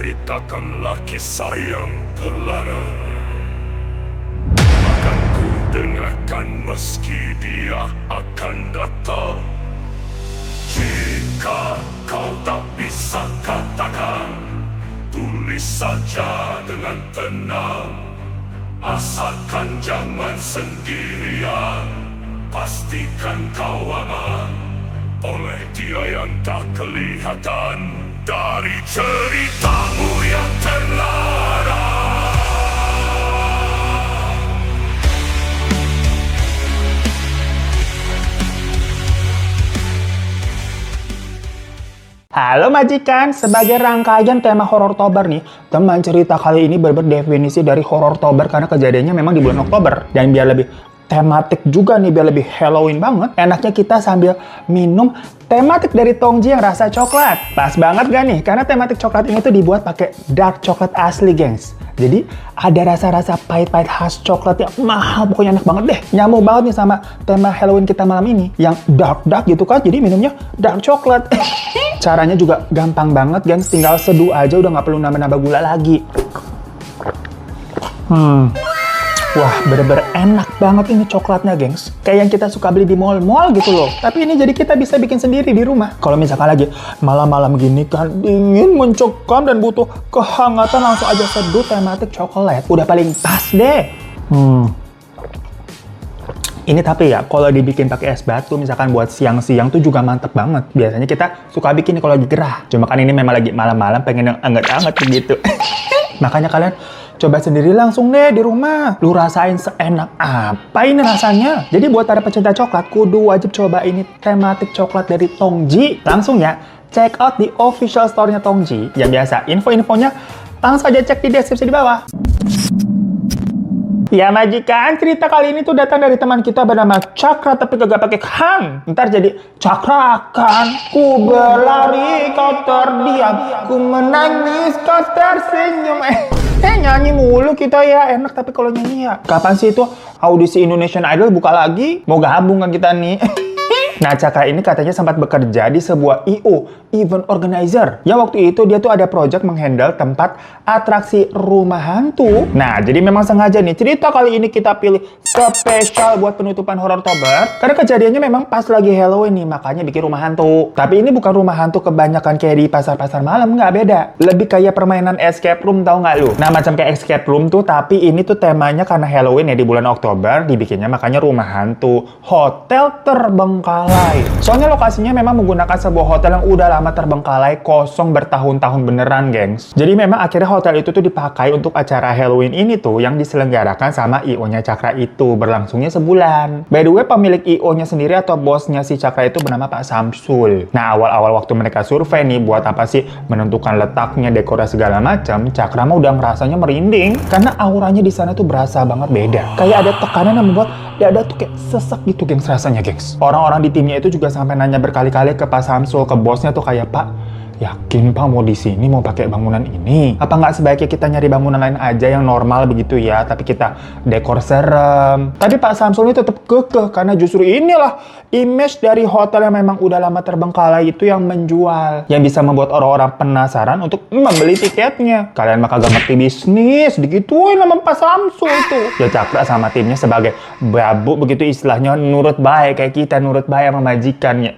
ceritakanlah kisah yang telah akan ku dengarkan meski dia akan datang. Jika kau tak bisa katakan, tulis saja dengan tenang. Asalkan jangan sendirian, pastikan kau aman oleh dia yang tak kelihatan dari ceritamu yang terlarang. Halo majikan, sebagai rangkaian tema Horortober nih, teman cerita kali ini berdefinisi dari Horortober karena kejadiannya memang di bulan Oktober. Dan biar lebih tematik juga nih, biar lebih Halloween banget, enaknya kita sambil minum tematik dari Tongji yang rasa coklat. Pas banget gak nih? Karena tematik coklat ini tuh dibuat pakai dark coklat asli, gengs. Jadi ada rasa-rasa pahit-pahit khas coklat yang mahal, pokoknya enak banget deh. Nyambung banget nih sama tema Halloween kita malam ini, yang dark gitu kan, jadi minumnya dark coklat. Caranya juga gampang banget, gengs. Tinggal seduh aja, udah nggak perlu nambah-nambah gula lagi. Wah, bener-bener enak banget ini coklatnya, gengs. Kayak yang kita suka beli di mall-mall gitu loh. Tapi ini jadi kita bisa bikin sendiri di rumah. Kalau misalkan lagi malam-malam gini kan, dingin, mencekam, dan butuh kehangatan, langsung aja seduh tematik coklat. Udah paling pas deh. Ini tapi ya, kalau dibikin pakai es batu, misalkan buat siang-siang tuh juga mantep banget. Biasanya kita suka bikin nih kalau lagi gerah. Cuma kan ini memang lagi malam-malam, pengen yang anget-anget begitu. Makanya kalian coba sendiri langsung deh di rumah. Lu rasain seenak apa ini rasanya. Jadi buat para pecinta coklat, kudu wajib coba ini tematik coklat dari Tongji. Langsung ya, check out di official store-nya Tongji. Yang biasa, info-infonya langsung aja cek di deskripsi di bawah. Ya majikan, cerita kali ini tuh datang dari teman kita bernama Cakra tapi kagak pakai kan. Ntar jadi cakrakan. Ku berlari kau terdiam, ku menangis kau tersenyum. Nyanyi mulu kita ya, enak tapi kalau nyanyi ya. Kapan sih itu audisi Indonesian Idol buka lagi? Mau gabung kan kita nih? Nah, Cakra ini katanya sempat bekerja di sebuah I.O, event organizer. Ya, waktu itu dia tuh ada project menghandle tempat atraksi rumah hantu. Nah, jadi memang sengaja nih, cerita kali ini kita pilih spesial buat penutupan Horortober. Karena kejadiannya memang pas lagi Halloween nih, makanya bikin rumah hantu. Tapi ini bukan rumah hantu kebanyakan kayak di pasar-pasar malam, nggak beda. Lebih kayak permainan escape room, tau nggak lu? Nah, macam kayak escape room tuh, tapi ini tuh temanya karena Halloween ya di bulan Oktober, dibikinnya makanya rumah hantu. Hotel terbengkalai. Soalnya lokasinya memang menggunakan sebuah hotel yang udah lama terbengkalai, kosong bertahun-tahun beneran, gengs. Jadi memang akhirnya hotel itu tuh dipakai untuk acara Halloween ini tuh yang diselenggarakan sama I.O-nya Cakra itu, berlangsungnya sebulan. By the way, pemilik I.O-nya sendiri atau bosnya si Cakra itu bernama Pak Samsul. Nah, awal-awal waktu mereka survei nih buat apa sih menentukan letaknya, dekorasi segala macam, Cakra mah udah ngerasanya merinding karena auranya di sana tuh berasa banget beda. Kayak ada tekanan yang membuat dada tuh kayak sesak gitu, gengs, rasanya, gengs. Orang-orang di timnya itu juga sampai nanya berkali-kali ke Pak Samsul, ke bosnya tuh kayak, Pak, yakin Pak mau di sini mau pakai bangunan ini? Apa nggak sebaiknya kita nyari bangunan lain aja yang normal begitu ya, tapi kita dekor serem? Tapi Pak Samsul ini tetap kekeh karena justru inilah image dari hotel yang memang udah lama terbengkalai itu yang menjual, yang bisa membuat orang-orang penasaran untuk membeli tiketnya. Kalian mah kagak ngerti bisnis, digituin sama Pak Samsul tuh. Ya Cakra sama timnya sebagai babu begitu istilahnya, nurut baik kayak kita nurut baik sama majikannya.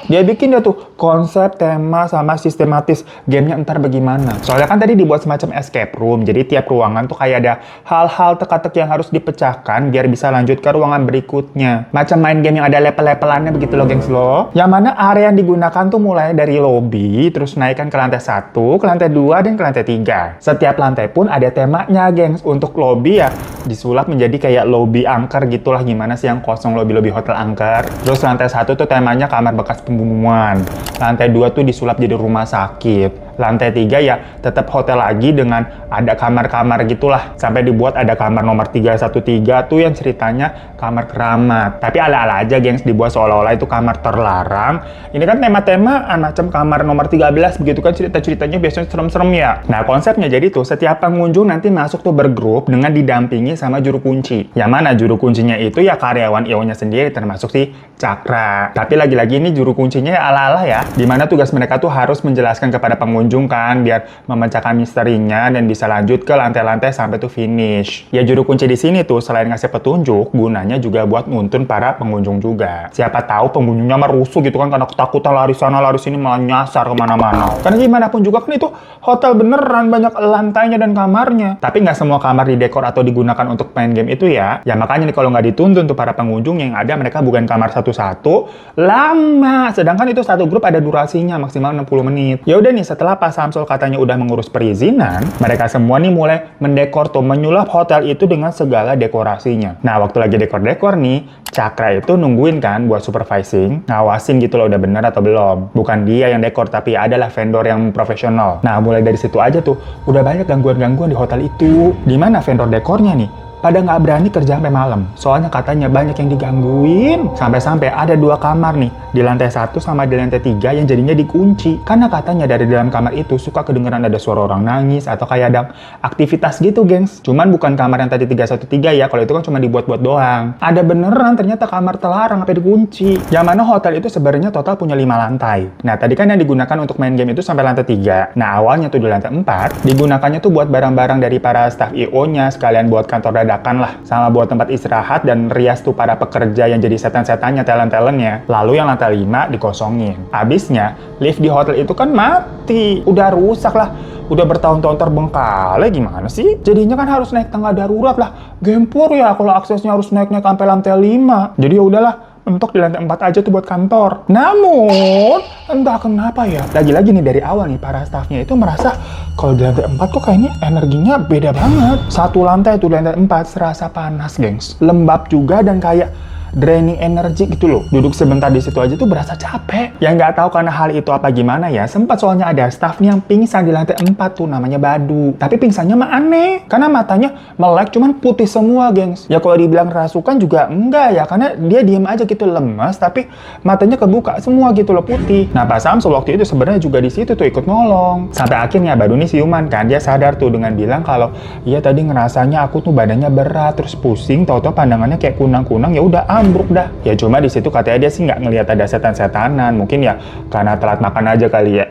Dia bikin dia tuh konsep, tema, sama sistematis gamenya ntar bagaimana. Soalnya kan tadi dibuat semacam escape room, jadi tiap ruangan tuh kayak ada hal-hal teka-teki yang harus dipecahkan biar bisa lanjut ke ruangan berikutnya. Macam main game yang ada level-levelannya begitu loh, gengs lo. Yang mana area yang digunakan tuh mulai dari lobby, terus naikkan ke lantai 1, ke lantai 2, dan ke lantai 3. Setiap lantai pun ada temanya, gengs. Untuk lobby ya disulap menjadi kayak lobby angker gitulah, gimana sih yang kosong lobby-lobby hotel angker. Terus lantai 1 tuh temanya kamar bekas pembunuhan. Lantai 2 tuh disulap jadi rumah sakit. Lantai 3 ya tetap hotel lagi dengan ada kamar-kamar gitulah. Sampai dibuat ada kamar nomor 313 tuh yang ceritanya kamar keramat. Tapi ala-ala aja, gengs, dibuat seolah-olah itu kamar terlarang. Ini kan tema-temaan macam kamar nomor 13 begitu kan, cerita-ceritanya biasanya serem-serem ya. Nah, konsepnya jadi tuh setiap pengunjung nanti masuk tuh bergrup dengan didampingi sama juru kunci. Yang mana juru kuncinya itu ya karyawan I.O-nya sendiri, termasuk si Cakra. Tapi lagi-lagi ini juru kuncinya ya ala-ala ya, dimana tugas mereka tuh harus menjelaskan kepada pengunjung pengunjung kan, biar memecahkan misterinya dan bisa lanjut ke lantai-lantai sampai tuh finish. Ya juru kunci di sini tuh selain ngasih petunjuk, gunanya juga buat nuntun para pengunjung juga. Siapa tahu pengunjungnya merusuh gitu kan, karena ketakutan lari sana lari sini malah nyasar kemana-mana. Karena gimana pun juga kan itu hotel beneran, banyak lantainya dan kamarnya. Tapi nggak semua kamar didekor atau digunakan untuk main game itu ya. Ya makanya nih kalau nggak dituntun tuh para pengunjung, yang ada mereka bukan kamar satu-satu, lama. Sedangkan itu satu grup ada durasinya maksimal 60 menit. Ya udah nih, setelah Pak Samsul katanya udah mengurus perizinan, mereka semua nih mulai mendekor tuh, menyulap hotel itu dengan segala dekorasinya. Nah, waktu lagi dekor-dekor nih, Cakra itu nungguin kan buat supervising, ngawasin gitu loh udah bener atau belum. Bukan dia yang dekor, tapi adalah vendor yang profesional. Nah, mulai dari situ aja tuh, udah banyak gangguan-gangguan di hotel itu. Dimana vendor dekornya nih? Pada nggak berani kerja sampai malam. Soalnya katanya banyak yang digangguin. Sampai-sampai ada 2 kamar nih, di lantai 1 sama di lantai 3 yang jadinya dikunci. Karena katanya dari dalam kamar itu suka kedengeran ada suara orang nangis atau kayak ada aktivitas gitu, gengs. Cuman bukan kamar yang tadi 313 ya, kalau itu kan cuma dibuat-buat doang. Ada beneran ternyata kamar terlarang sampai dikunci. Yang mana hotel itu sebenarnya total punya 5 lantai. Nah, tadi kan yang digunakan untuk main game itu sampai lantai 3. Nah, awalnya tuh di lantai 4, digunakannya tuh buat barang-barang dari para staff IO-nya, sekalian buat kantor dadakan lah, sama buat tempat istirahat dan rias tuh para pekerja yang jadi setan-setannya, talent-talentnya. Lalu yang lantai 5 dikosongin. Abisnya, lift di hotel itu kan mati. Udah rusak lah. Udah bertahun-tahun terbengkalai, gimana sih? Jadinya kan harus naik tangga darurat lah. Gempur ya kalau aksesnya harus naik-naik sampai lantai 5. Jadi ya udahlah, mentok di lantai 4 aja tuh buat kantor. Namun, entah kenapa ya, lagi-lagi nih dari awal nih, para staffnya itu merasa kalau di lantai 4 kok kayaknya energinya beda banget. Satu lantai tuh di lantai 4 serasa panas, gengs. Lembab juga dan kayak draining energi gitu loh. Duduk sebentar di situ aja tuh berasa capek. Yang nggak tahu karena hal itu apa gimana ya, sempat soalnya ada staffnya yang pingsan di lantai 4 tuh, namanya Badu. Tapi pingsannya mah aneh, karena matanya melek cuman putih semua, gengs. Ya kalau dibilang rasukan juga enggak ya, karena dia diem aja gitu lemas, tapi matanya kebuka semua gitu loh, putih. Nah, Pak Samsul waktu itu sebenarnya juga di situ tuh ikut nolong. Sampai akhirnya Badu nih siuman kan, dia sadar tuh dengan bilang kalau iya tadi ngerasanya aku tuh badannya berat, terus pusing, tau-tau pandangannya kayak kunang-kunang, ya udah ambruk dah. Ya cuma di situ katanya dia sih nggak ngelihat ada setan-setanan, mungkin ya karena telat makan aja kali ya.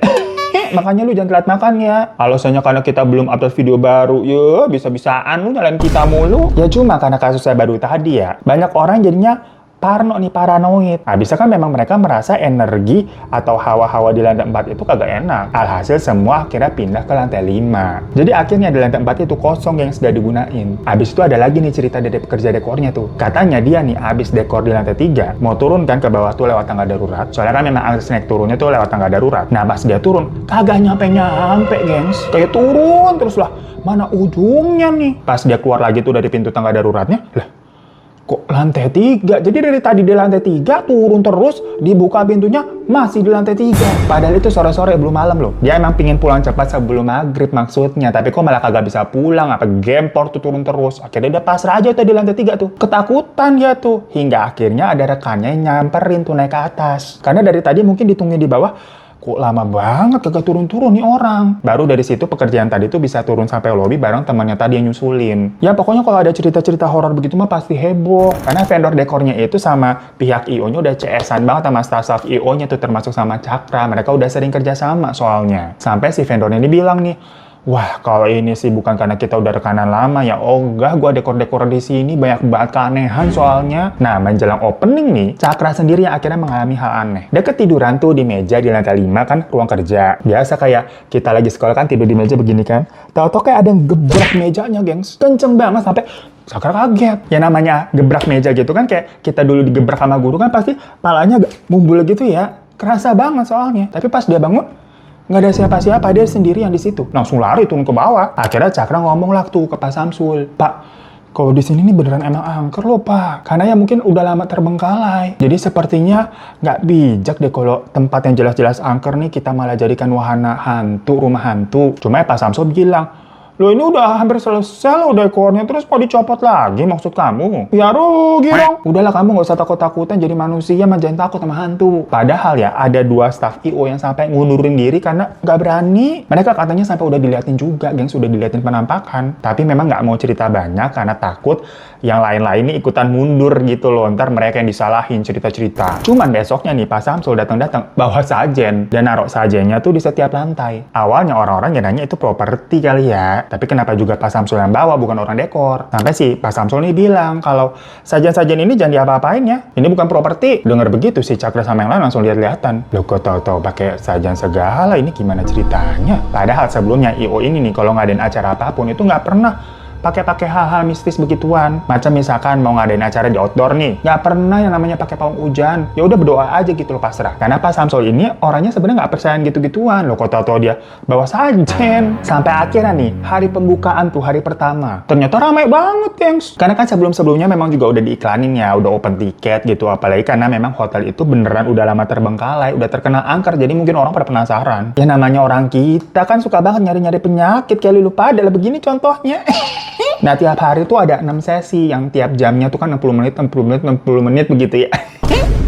Makanya lu jangan telat makan ya. Alasannya karena kita belum upload video baru. Ya bisa-bisaan lu nyalain kita mulu. Ya cuma karena kasusnya baru tadi ya, banyak orang jadinya paranoid. Nah, bisa kan memang mereka merasa energi atau hawa-hawa di lantai 4 itu kagak enak. Alhasil semua akhirnya pindah ke lantai 5. Jadi akhirnya di lantai 4 itu kosong yang sudah digunain. Abis itu ada lagi nih cerita dari pekerja dekornya tuh. Katanya dia nih abis dekor di lantai 3, mau turun kan ke bawah tuh lewat tangga darurat. Soalnya kan memang akses naik turunnya tuh lewat tangga darurat. Nah, pas dia turun, kagak nyampe-nyampe, gengs. Kayak turun terus lah. Mana ujungnya nih? Pas dia keluar lagi tuh dari pintu tangga daruratnya, lah kok lantai 3? Jadi dari tadi di lantai 3 turun terus, dibuka pintunya masih di lantai 3. Padahal itu sore-sore belum malam loh. Dia emang pingin pulang cepat sebelum maghrib maksudnya, tapi kok malah kagak bisa pulang, apa gempor tuh turun terus. Akhirnya dia pasrah aja tuh di lantai 3 tuh. Ketakutan dia tuh. Hingga akhirnya ada rekannya yang nyamperin tuh naik ke atas. Karena dari tadi mungkin ditungguin di bawah, kok lama banget kagak turun-turun nih orang. Baru dari situ pekerjaan tadi tuh bisa turun sampai lobby bareng temannya tadi yang nyusulin. Ya pokoknya kalau ada cerita-cerita horor begitu mah pasti heboh. Karena vendor dekornya itu sama pihak IO-nya udah CS-an banget sama staff IO-nya tuh, termasuk sama Cakra. Mereka udah sering kerja sama soalnya. Sampai si vendornya ini bilang nih, wah, kalau ini sih bukan karena kita udah rekanan lama ya. Oh enggak, gua dekor-dekor di sini banyak banget keanehan soalnya. Nah, menjelang opening nih, Cakra sendiri yang akhirnya mengalami hal aneh. Dia ketiduran tuh di meja di lantai 5 kan, ruang kerja. Biasa kayak kita lagi sekolah kan tidur di meja begini kan. Tahu-tahu kayak ada yang gebrak mejanya, gengs. Kenceng banget sampai Cakra kaget. Ya namanya gebrak meja gitu kan, kayak kita dulu digebrak sama guru kan pasti palanya agak mumbul gitu ya. Kerasa banget soalnya. Tapi pas dia bangun, nggak ada siapa-siapa, dia sendiri yang di situ. Langsung lari turun ke bawah. Akhirnya Cakra ngomong lah tuh ke Pak Samsul, Pak, kalau di sini nih beneran emang angker loh, Pak. Karena ya mungkin udah lama terbengkalai. Jadi sepertinya nggak bijak deh kalau tempat yang jelas-jelas angker nih kita malah jadikan wahana hantu, rumah hantu. Cuma ya Pak Samsul bilang, Loh ini udah hampir selesai loh dekornya, terus mau dicopot lagi maksud kamu? Ya rugi dong. Udahlah kamu nggak usah takut-takutan jadi manusia, mah jangan takut sama hantu. Padahal ya ada 2 staf IO yang sampai ngundurin diri karena nggak berani. Mereka katanya sampai udah diliatin juga, geng, sudah diliatin penampakan. Tapi memang nggak mau cerita banyak karena takut yang lain-lain ini ikutan mundur gitu loh. Ntar mereka yang disalahin cerita-cerita. Cuman besoknya nih Pak Samsul datang-datang bawa sajen dan naruh sajennya tuh di setiap lantai. Awalnya orang-orang nanya itu properti kali ya. Tapi kenapa juga Pak Samsul yang bawa, bukan orang dekor? Sampai si Pak Samsul nih bilang kalau sajen-sajen ini jangan diapa-apain ya. Ini bukan properti. Dengar begitu si Cakra sama yang lain langsung lihat-lihatan. Loh kok tahu-tahu pakai sajen segala, ini gimana ceritanya? Padahal sebelumnya IO ini nih kalau ngadain acara apapun itu nggak pernah pakai hal-hal mistis begituan. Macam misalkan mau ngadain acara di outdoor nih, nggak pernah yang namanya pakai pawang hujan. Ya udah berdoa aja gitu loh pasrah. Karena Pak Samsul ini orangnya sebenarnya nggak percaya gitu-gituan. Loh kok tau dia bawa sajen. Sampai akhirnya nih hari pembukaan tuh hari pertama. Ternyata ramai banget gengs. Karena kan sebelum-sebelumnya memang juga udah diiklanin ya, udah open tiket gitu. Apalagi karena memang hotel itu beneran udah lama terbengkalai, udah terkenal angker. Jadi mungkin orang pada penasaran. Ya namanya orang kita kan suka banget nyari-nyari penyakit kayak lu pada lah begini contohnya. Nah, tiap hari tuh ada 6 sesi yang tiap jamnya tuh kan 60 menit, 60 menit, 60 menit begitu ya.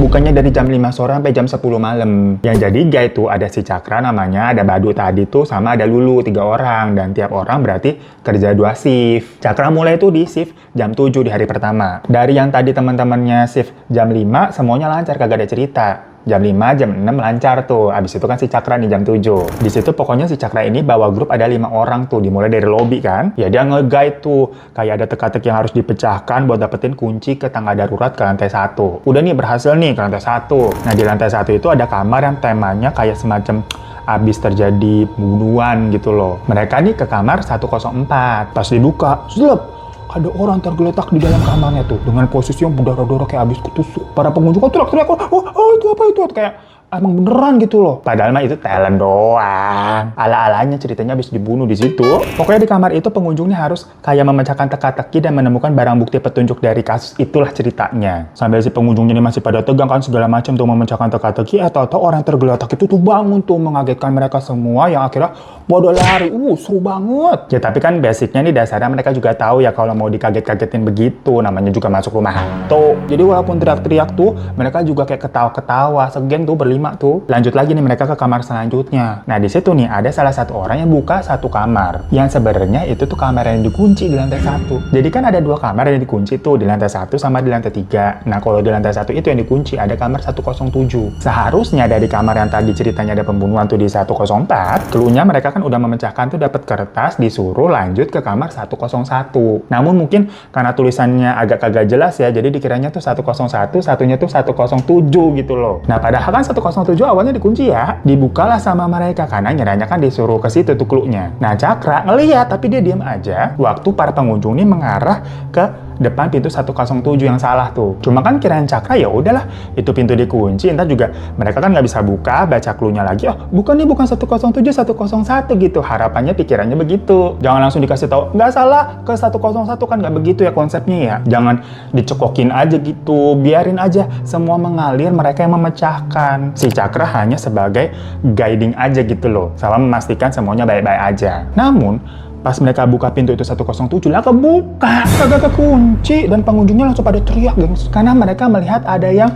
Bukannya dari jam 5 sore sampai jam 10 malam. Yang jadi guide tuh ada si Cakra namanya, ada Badu tadi tuh, sama ada Lulu, 3 orang. Dan tiap orang berarti kerja 2 shift. Cakra mulai tuh di shift jam 7 di hari pertama. Dari yang tadi teman-temannya shift jam 5, semuanya lancar, kagak ada cerita. Jam 5, jam 6 lancar tuh. Abis itu kan si Cakra nih jam 7. Di situ pokoknya si Cakra ini bawa grup ada 5 orang tuh. Dimulai dari lobby kan. Ya dia nge-guide tuh. Kayak ada teka-teki yang harus dipecahkan buat dapetin kunci ke tangga darurat ke lantai 1. Udah nih berhasil nih ke lantai 1. Nah di lantai 1 itu ada kamar yang temanya kayak semacam abis terjadi pembunuhan gitu loh. Mereka nih ke kamar 104. Pas dibuka, selep. Ada orang tergeletak di dalam kamarnya tuh dengan posisi yang berdarah-darah kayak habis ketusuk. Para pengunjung kan teriak-teriak, oh itu apa itu? Kayak emang beneran gitu loh. Padahal mah itu talent doang. Ala-alanya ceritanya habis dibunuh di situ. Pokoknya di kamar itu pengunjungnya harus kayak memecahkan teka-teki dan menemukan barang bukti petunjuk dari kasus itulah ceritanya. Sampai si pengunjungnya ini masih pada tegang kan segala macam tuh memecahkan teka-teki. Atau orang tergeletak itu tuh bangun tuh mengagetkan mereka semua yang akhirnya pada lari. Seru banget. Ya tapi kan basicnya nih dasarnya mereka juga tahu ya kalau mau dikaget-kagetin begitu. Namanya juga masuk rumah hantu. Jadi walaupun teriak-teriak tuh mereka juga kayak ketawa-ketawa. Segeng tuh berlima tuh. Lanjut lagi nih mereka ke kamar selanjutnya. Nah di situ nih ada salah satu orang yang buka satu kamar. Yang sebenarnya itu tuh kamar yang dikunci di lantai 1. Jadi kan ada 2 kamar yang dikunci tuh di lantai 1 sama di lantai 3. Nah kalau di lantai 1 itu yang dikunci ada kamar 107. Seharusnya dari kamar yang tadi ceritanya ada pembunuhan tuh di 104. Cluenya mereka kan udah memecahkan tuh dapat kertas disuruh lanjut ke kamar 101. Namun mungkin karena tulisannya agak kagak jelas ya, jadi dikiranya tuh 101, satunya tuh 107 gitu loh. Nah padahal kan 107 awalnya dikunci ya. Dibukalah sama mereka karena nyeranya kan disuruh ke situ tuh cluenya. Nah Cakra ngeliat tapi dia diam aja waktu para pengunjung ini mengarah ke depan pintu 107 yang salah tuh. Cuma kan kirain Cakra ya udahlah itu pintu dikunci, entar juga mereka kan nggak bisa buka, baca cluenya lagi. Oh bukan nih, bukan 107, 101 gitu. Harapannya pikirannya begitu. Jangan langsung dikasih tahu nggak salah ke 101 kan nggak begitu ya konsepnya ya. Jangan dicekokin aja gitu. Biarin aja semua mengalir, mereka yang memecahkan. Si Cakra hanya sebagai guiding aja gitu loh, sama memastikan semuanya baik-baik aja. Namun pas mereka buka pintu itu 107 lah kebuka, kagak kekunci, dan pengunjungnya langsung pada teriak gengs karena mereka melihat ada yang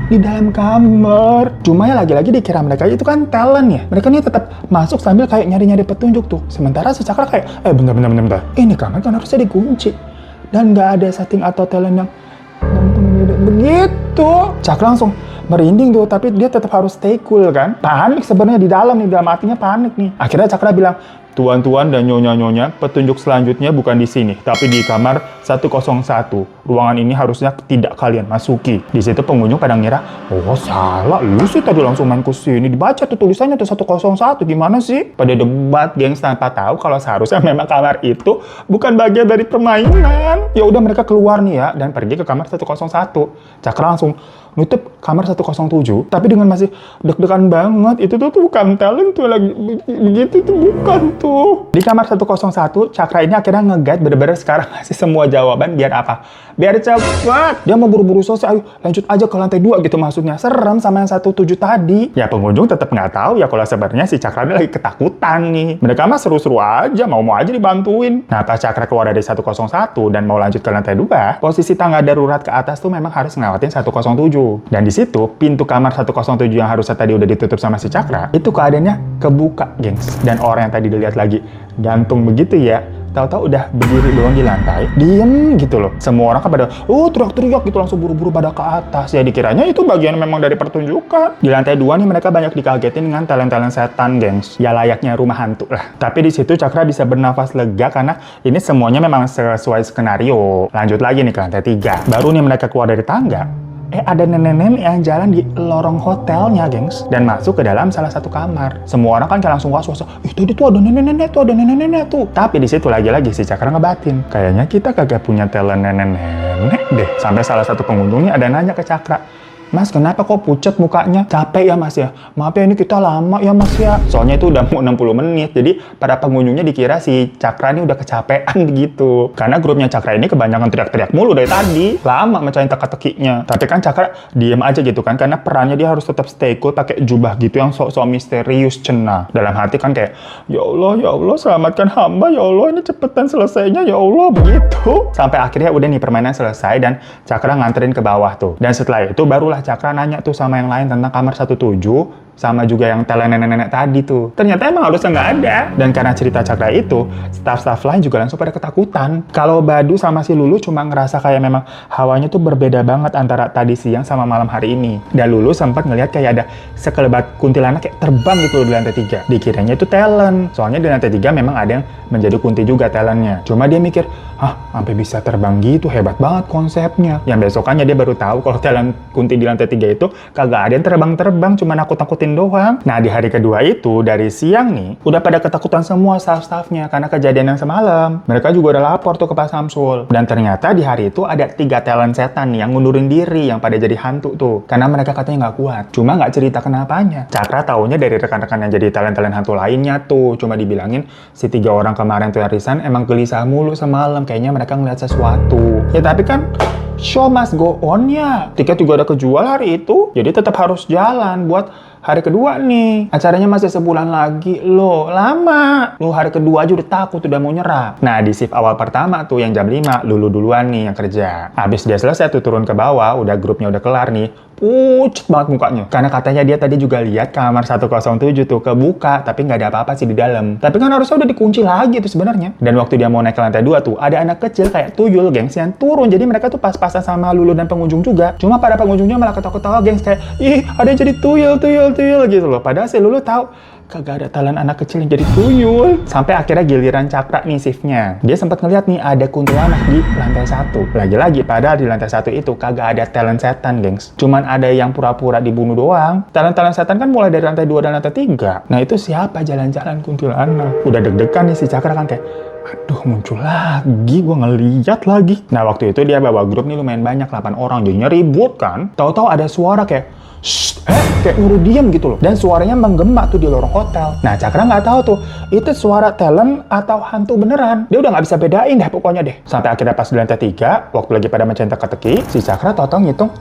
di dalam kamar. Cuma ya lagi-lagi dikira mereka itu kan talent ya. Mereka nih tetap masuk sambil kayak nyari-nyari petunjuk tuh. Sementara si Cakra kayak bentar. Ini kamar kan harusnya dikunci dan nggak ada setting atau talent yang begitu. Cakra langsung merinding tuh, tapi dia tetap harus stay cool kan. Panik sebenarnya di dalam nih, dalam hatinya panik nih. Akhirnya Cakra bilang, tuan-tuan dan nyonya-nyonya, petunjuk selanjutnya bukan di sini, tapi di kamar 101. Ruangan ini harusnya tidak kalian masuki. Di situ pengunjung pada ngira, oh salah, lu sih tadi langsung main ke sini. Dibaca tuh tulisannya tuh 101, gimana sih? Pada debat gengs tanpa tahu kalau seharusnya memang kamar itu bukan bagian dari permainan. Ya udah mereka keluar nih ya, dan pergi ke kamar 101. Cakra langsung nutup kamar 107, tapi dengan masih deg-degan banget. Itu tuh bukan talent tuh lagi begitu tuh, bukan tuh. Di kamar 101, Cakra ini akhirnya nge-guide bener-bener sekarang ngasih semua jawaban biar apa? biar cepet. Dia mau buru-buru selesai, ayo lanjut aja ke lantai 2 gitu maksudnya. Serem sama yang 17 tadi. Ya pengunjung tetap nggak tahu ya kalau sebenarnya si Cakra ini lagi ketakutan nih. Mereka mah seru-seru aja, mau aja dibantuin. Nah pas Cakra keluar dari 101 dan mau lanjut ke lantai 2, posisi tangga darurat ke atas tuh memang harus ngelewatin 107. Dan di situ pintu kamar 107 yang harusnya tadi udah ditutup sama si Cakra, itu keadaannya kebuka, gengs. Dan orang yang tadi dilihat lagi gantung begitu ya, tahu-tahu udah berdiri doang di lantai, diem gitu loh. Semua orang kan pada, teriak-teriak gitu, langsung buru-buru pada ke atas. Ya dikiranya itu bagian memang dari pertunjukan. Di lantai 2 nih mereka banyak dikagetin dengan talent-talent setan, gengs. Ya layaknya rumah hantu lah. Tapi di situ Cakra bisa bernafas lega karena ini semuanya memang sesuai skenario. Lanjut lagi nih ke lantai 3. Baru nih mereka keluar dari tangga. Ada nenek-nenek yang jalan di lorong hotelnya, gengs. Dan masuk ke dalam salah satu kamar. Semua orang kan kayak langsung was-was. Tadi tuh ada nenek-nenek tuh, ada nenek-nenek tuh. Tapi di situ lagi-lagi si Cakra ngebatin. Kayaknya kita kagak punya talent nenek-nenek deh. Sampai salah satu pengunjungnya ada nanya ke Cakra, Mas, kenapa kok pucat mukanya? Capek ya, Mas ya? Maaf ya, ini kita lama ya, Mas ya? Soalnya itu udah mau 60 menit. Jadi, para pengunjungnya dikira si Cakra ini udah kecapean begitu. Karena grupnya Cakra ini kebanyakan teriak-teriak mulu dari tadi. Lama mecahin teka-tekinya. Tapi kan Cakra diem aja gitu kan. Karena perannya dia harus tetap stay cool pakai jubah gitu yang sok-sok misterius cenah. Dalam hati kan kayak, ya Allah, selamatkan hamba. Ya Allah, ini cepetan selesainya. Ya Allah, begitu. Sampai akhirnya udah nih permainan selesai dan Cakra nganterin ke bawah tuh. Dan setelah itu barulah Cakra nanya tuh sama yang lain tentang kamar 17 sama juga yang talent nenek-nenek tadi tuh. Ternyata emang harusnya nggak ada. Dan karena cerita Cakra itu, staff-staff lain juga langsung pada ketakutan. Kalau Badu sama si Lulu cuma ngerasa kayak memang hawanya tuh berbeda banget antara tadi siang sama malam hari ini. Dan Lulu sempat ngelihat kayak ada sekelebat kuntilanak kayak terbang gitu loh di lantai 3. Dikiranya itu talent. Soalnya di lantai 3 memang ada yang menjadi kunti juga talentnya. Cuma dia mikir, sampai bisa terbang gitu, hebat banget konsepnya. Yang besokannya dia baru tahu kalau talent kunti di lantai 3 itu kagak ada yang terbang-terbang, cuma nakut-nakutin doang. Nah di hari kedua itu dari siang nih udah pada ketakutan semua staff-staffnya karena kejadian yang semalam. Mereka juga udah lapor tuh ke Pak Samsul. Dan ternyata di hari itu ada 3 talent setan nih yang ngundurin diri, yang pada jadi hantu tuh karena mereka katanya nggak kuat. Cuma nggak cerita kenapanya. Cakra taunya dari rekan-rekan yang jadi talent-talent hantu lainnya tuh. Cuma dibilangin si 3 orang kemarin tuh yang resign emang gelisah mulu semalam, kayaknya mereka ngeliat sesuatu. Ya tapi kan show must go on ya. Tiket juga udah kejual hari itu, jadi tetap harus jalan buat hari kedua nih. Acaranya masih sebulan lagi loh, lama. Lu hari kedua aja udah takut, udah mau nyerah. Nah di shift awal pertama tuh yang jam 5, Lulu duluan nih yang kerja. Habis dia selesai tuh turun ke bawah, udah grupnya udah kelar nih. Pucet banget mukanya. Karena katanya dia tadi juga lihat kamar 107 tuh kebuka, tapi nggak ada apa-apa sih di dalam. Tapi kan harusnya udah dikunci lagi tuh sebenarnya. Dan waktu dia mau naik ke lantai 2 tuh, ada anak kecil kayak tuyul, gengs, yang turun. Jadi mereka tuh pas-pasan sama Lulu dan pengunjung juga. Cuma pada pengunjungnya malah ketawa-ketawa, gengs, kayak, ih ada yang jadi tuyul gitu loh. Padahal si Lulu tahu kagak ada talent anak kecil yang jadi tuyul. Sampai akhirnya giliran Cakra nih shiftnya. Dia sempat ngeliat nih ada kuntilanak di lantai 1. Lagi-lagi padahal di lantai 1 itu kagak ada talent setan, gengs. Cuman ada yang pura-pura dibunuh doang. Talent-talent setan kan mulai dari lantai 2 dan lantai 3. Nah itu siapa jalan-jalan kuntilanak? Udah deg-degan nih si Cakra kan kayak, aduh muncul lagi, gue ngeliat lagi. Nah waktu itu dia bawa grup nih lumayan banyak, 8 orang. Jadinya ribut kan. Tahu-tahu ada suara kayak, kayak nyuruh diem gitu loh. Dan suaranya menggema tuh di lorong hotel. Nah Cakra nggak tahu tuh itu suara talent atau hantu beneran. Dia udah nggak bisa bedain deh pokoknya deh. Sampai akhirnya pas di lantai 3, waktu lagi pada mecahin teka-teki, si Cakra tahu-tahu ngitung,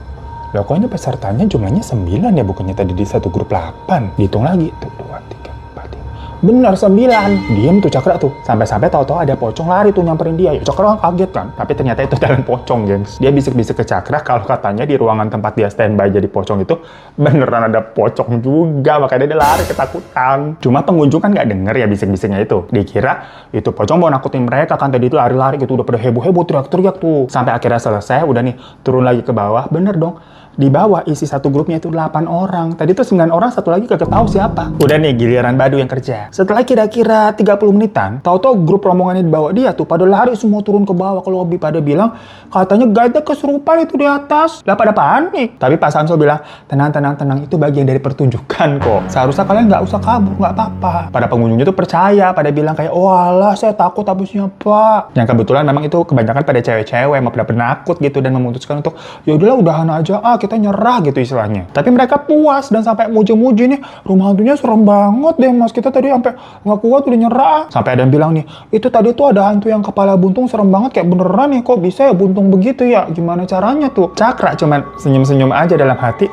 loh kok ini pesertanya jumlahnya 9 ya, bukannya tadi di satu grup 8. Dihitung lagi tuh 2, 3, 4, 5. Bener 9. Diem tuh Cakra tuh. Sampai-sampai tahu-tahu ada pocong lari tuh nyamperin dia. Ya, Cakra kaget kan. Tapi ternyata itu talent pocong, gengs. Dia bisik-bisik ke Cakra kalau katanya di ruangan tempat dia standby jadi pocong itu beneran ada pocong juga. Makanya dia lari ketakutan. Cuma pengunjung kan nggak denger ya bisik-bisiknya itu. Dikira itu pocong mau nakutin mereka kan. Tadi itu lari-lari gitu. Udah pada heboh-heboh teriak-teriak tuh. Sampai akhirnya selesai. Udah nih turun lagi ke bawah. Bener dong. Di bawah isi satu grupnya itu 8 orang. Tadi tuh 9 orang, satu lagi kagak tahu siapa. Udah nih giliran Badu yang kerja. Setelah kira-kira 30 menitan, tahu-tahu grup rombongannya di bawah dia tuh pada lari semua turun ke bawah ke lobby. Pada bilang katanya gak ada kesurupan itu di atas. Lah pada panik. Tapi Pak Samsul bilang, tenang, itu bagian dari pertunjukan kok. Seharusnya kalian gak usah kabur, gak apa-apa. Pada pengunjungnya tuh percaya, pada bilang kayak, oh alah saya takut habisnya Pak. Yang kebetulan memang itu kebanyakan pada cewek-cewek yang pada penakut gitu dan memutuskan untuk, ya udahlah udahan aja kita nyerah gitu istilahnya. Tapi mereka puas dan sampai muji-muji nih, rumah hantunya serem banget deh mas, kita tadi sampai nggak kuat udah nyerah. Sampai ada yang bilang nih, itu tadi tuh ada hantu yang kepala buntung serem banget kayak beneran nih, kok bisa ya buntung begitu ya, gimana caranya tuh? Cakra cuman senyum-senyum aja dalam hati.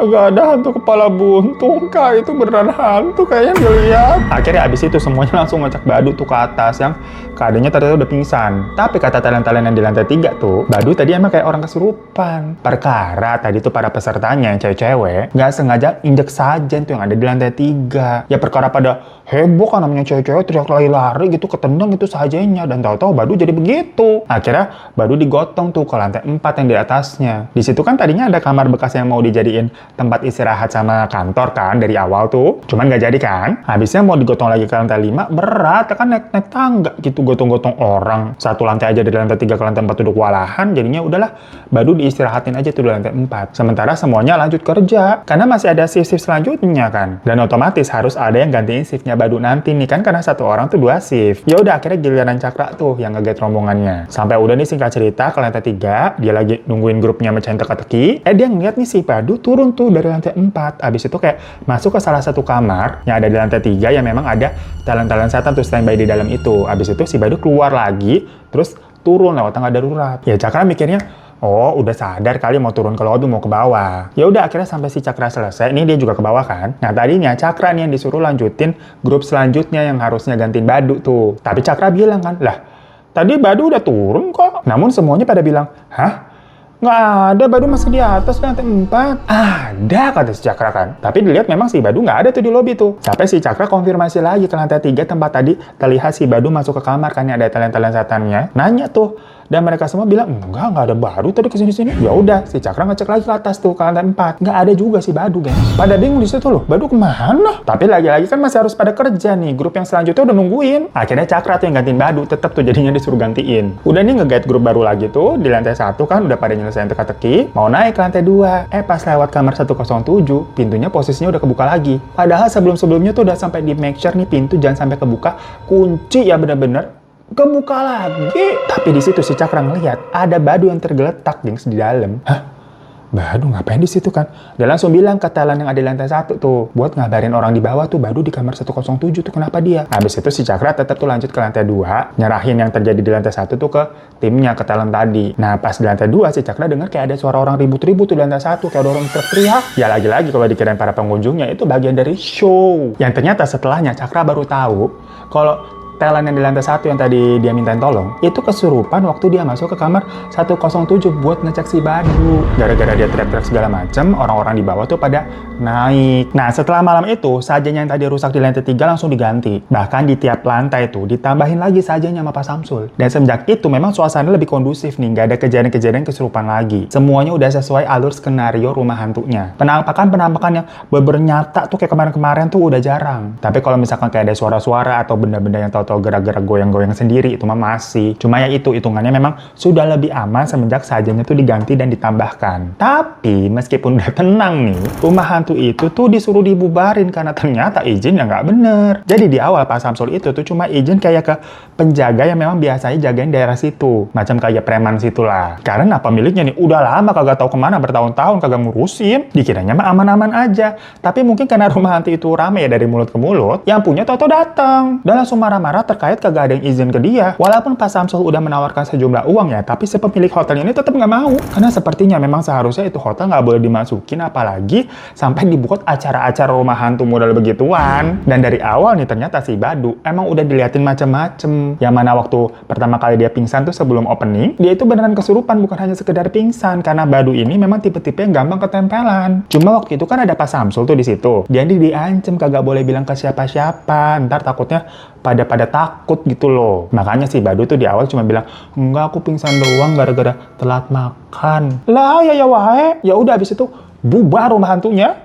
Gak ada hantu kepala buntung, Kak. Itu beneran hantu kayaknya dilihat. Akhirnya abis itu semuanya langsung ngecek Badu tuh ke atas yang keadaannya ternyata udah pingsan. Tapi kata talent-talent yang di lantai 3 tuh, Badu tadi emang kayak orang kesurupan. Perkara tadi tuh para pesertanya yang cewek-cewek nggak sengaja injek sajen tuh yang ada di lantai 3. Ya perkara pada heboh kan, namanya cewek-cewek teriak lari-lari gitu, ketendang itu sajennya, dan tahu-tahu Badu jadi begitu. Akhirnya Badu digotong tuh ke lantai 4 yang di atasnya. Di situ kan tadinya ada kamar bekas yang mau dijadiin tempat istirahat sama kantor kan dari awal tuh. Cuman nggak jadi kan. Habisnya mau digotong lagi ke lantai 5, berat kan, naik tangga gitu gotong-gotong orang. Satu lantai aja dari lantai 3 ke lantai 4 udah kewalahan. Jadinya udahlah Badu diistirahatin aja tuh di lantai 4. Sementara semuanya lanjut kerja. Karena masih ada shift-shift selanjutnya kan. Dan otomatis harus ada yang gantiin shiftnya Badu nanti nih kan, karena satu orang tuh 2 shift. Ya udah akhirnya giliran Cakra tuh yang nge-guide rombongannya. Sampai udah nih singkat cerita ke lantai 3, dia lagi nungguin grupnya mecahin teka-teki. Dia ngeliat nih si Badu turun tuh dari lantai 4. Abis itu kayak masuk ke salah satu kamar yang ada di lantai 3 yang memang ada talent-talent setan tuh standby di dalam itu. Abis itu si Badu keluar lagi, terus turun lewat tangga darurat. Ya Cakra mikirnya, oh udah sadar kali mau turun ke lobby, mau ke bawah. Ya udah akhirnya sampai si Cakra selesai, ini dia juga ke bawah kan. Nah tadinya Cakra nih yang disuruh lanjutin grup selanjutnya yang harusnya gantiin Badu tuh. Tapi Cakra bilang kan, lah tadi Badu udah turun kok. Namun semuanya pada bilang, hah? Nggak ada, Badu masih di atas lantai 4. Ada, kata si Cakra kan. Tapi dilihat memang si Badu nggak ada tuh di lobi tuh. Sampai si Cakra konfirmasi lagi ke lantai 3 tempat tadi terlihat si Badu masuk ke kamar kan, yang ada talent-talent setannya. Nanya tuh. Dan mereka semua bilang, enggak ada Badu tadi kesini-sini. Ya udah, si Cakra ngecek lagi ke atas tuh ke lantai 4. Nggak ada juga si Badu, guys. Pada bingung di situ loh, Badu kemana? Tapi lagi-lagi kan masih harus pada kerja nih. Grup yang selanjutnya udah nungguin. Akhirnya Cakra tuh yang gantiin Badu, tetap tuh jadinya disuruh gantiin. Udah nih nge-guide grup baru lagi tuh di lantai 1 kan, udah pada nyelesain teka-teki. Mau naik ke lantai 2. Pas lewat kamar 107, pintunya posisinya udah kebuka lagi. Padahal sebelum-sebelumnya tuh udah sampai di make sure nih pintu jangan sampai kebuka. Kunci ya bener-bener. Kebuka lagi. Tapi di situ si Cakra ngelihat ada Badu yang tergeletak gengs di dalam. Hah? Badu ngapain di situ kan? Dia langsung bilang ke talent yang ada di lantai 1 tuh, buat ngabarin orang di bawah tuh Badu di kamar 107 tuh kenapa dia. Habis itu si Cakra tetap tuh lanjut ke lantai 2, nyerahin yang terjadi di lantai 1 tuh ke timnya, ke talent tadi. Nah pas di lantai 2 si Cakra dengar kayak ada suara orang ribut-ribut tuh di lantai 1, kayak ada orang teriak. Ya lagi-lagi kalau dikirain para pengunjungnya itu bagian dari show. Yang ternyata setelahnya Cakra baru tahu kalau talent yang di lantai 1 yang tadi dia mintain tolong, itu kesurupan waktu dia masuk ke kamar 107 buat ngecek si Badu. Gara-gara dia teriak-teriak segala macem, orang-orang di bawah tuh pada naik. Nah setelah malam itu, sajen yang tadi rusak di lantai 3 langsung diganti. Bahkan di tiap lantai tuh ditambahin lagi sajennya sama Pak Samsul. Dan semenjak itu memang suasana lebih kondusif nih, nggak ada kejadian-kejadian kesurupan lagi. Semuanya udah sesuai alur skenario rumah hantunya. Penampakan yang bernyata tuh kayak kemarin-kemarin tuh udah jarang. Tapi kalau misalkan kayak ada suara-suara atau benda-benda yang tahu gerak-gerak goyang-goyang sendiri itu mah masih. Cuma ya itu hitungannya memang sudah lebih aman semenjak sajennya tuh diganti dan ditambahkan. Tapi meskipun udah tenang nih, rumah hantu itu tuh disuruh dibubarin karena ternyata izinnya nggak bener. Jadi di awal Pak Samsul itu tuh cuma izin kayak ke penjaga yang memang biasanya jagain daerah situ, macam kayak preman situlah. Karena pemiliknya nih udah lama kagak tahu kemana, bertahun-tahun kagak ngurusin. Dikiranya mah aman-aman aja. Tapi mungkin karena rumah hantu itu rame ya dari mulut ke mulut, yang punya tau-tau datang dan langsung marah-marah terkait kagak ada yang izin ke dia. Walaupun Pak Samsul udah menawarkan sejumlah uang ya, tapi si pemilik hotel ini tetap nggak mau. Karena sepertinya memang seharusnya itu hotel nggak boleh dimasukin, apalagi sampai dibuat acara-acara rumah hantu model begituan. Dan dari awal nih ternyata si Badu emang udah diliatin macem-macem. Yang mana waktu pertama kali dia pingsan tuh sebelum opening, dia itu beneran kesurupan, bukan hanya sekedar pingsan. Karena Badu ini memang tipe-tipe yang gampang ketempelan. Cuma waktu itu kan ada Pak Samsul tuh di situ. Dia diancem kagak boleh bilang ke siapa-siapa. Ntar takutnya pada takut gitu loh. Makanya si Badu tuh di awal cuma bilang, enggak aku pingsan doang gara-gara telat makan. Lah ya wae. Ya udah habis itu bubar rumah hantunya.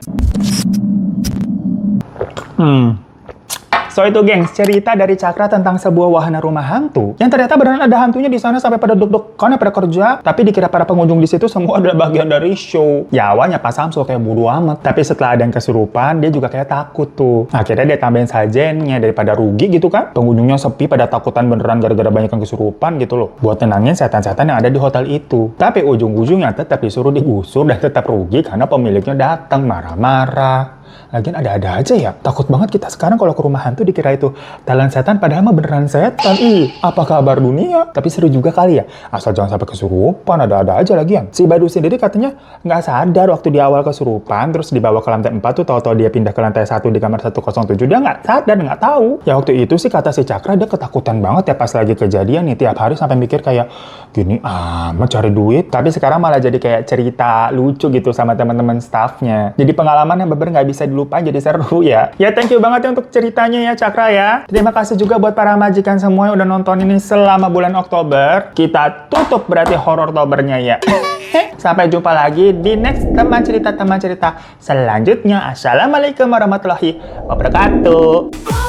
So itu gengs, cerita dari Cakra tentang sebuah wahana rumah hantu yang ternyata beneran ada hantunya di sana sampai pada deg-degan pada kerja, tapi dikira para pengunjung di situ semua adalah bagian dari show. Ya awalnya Pak Samsul kayak bodo amat, tapi setelah ada yang kesurupan, dia juga kayak takut tuh. Akhirnya dia tambahin sajennya daripada rugi gitu kan. Pengunjungnya sepi pada takutan beneran gara-gara banyak yang kesurupan gitu loh. Buat tenangin setan-setan yang ada di hotel itu. Tapi ujung-ujungnya tetap disuruh digusur dan tetap rugi karena pemiliknya datang marah-marah. Lagian ada-ada aja ya. Takut banget kita sekarang kalau ke rumah hantu dikira itu talent setan, padahal mah beneran setan. Ih, apa kabar dunia? Tapi seru juga kali ya. Asal jangan sampai kesurupan, ada-ada aja lagian. Si Badu sendiri katanya nggak sadar waktu di awal kesurupan, terus dibawa ke lantai 4 tuh tahu-tahu dia pindah ke lantai 1 di kamar 107. Dia nggak sadar, nggak tahu. Ya waktu itu sih kata si Cakra dia ketakutan banget ya pas lagi kejadian nih. Tiap hari sampai mikir kayak gini amat cari duit. Tapi sekarang malah jadi kayak cerita lucu gitu sama teman-teman staffnya. Jadi pengalaman yang bener nggak bisa dilupain, jadi seru ya. Ya thank you banget ya untuk ceritanya ya Cakra ya. Terima kasih juga buat para majikan semua yang udah nonton ini selama bulan Oktober. Kita tutup berarti horor-tobernya ya. Sampai jumpa lagi di next teman cerita selanjutnya. Assalamualaikum warahmatullahi wabarakatuh.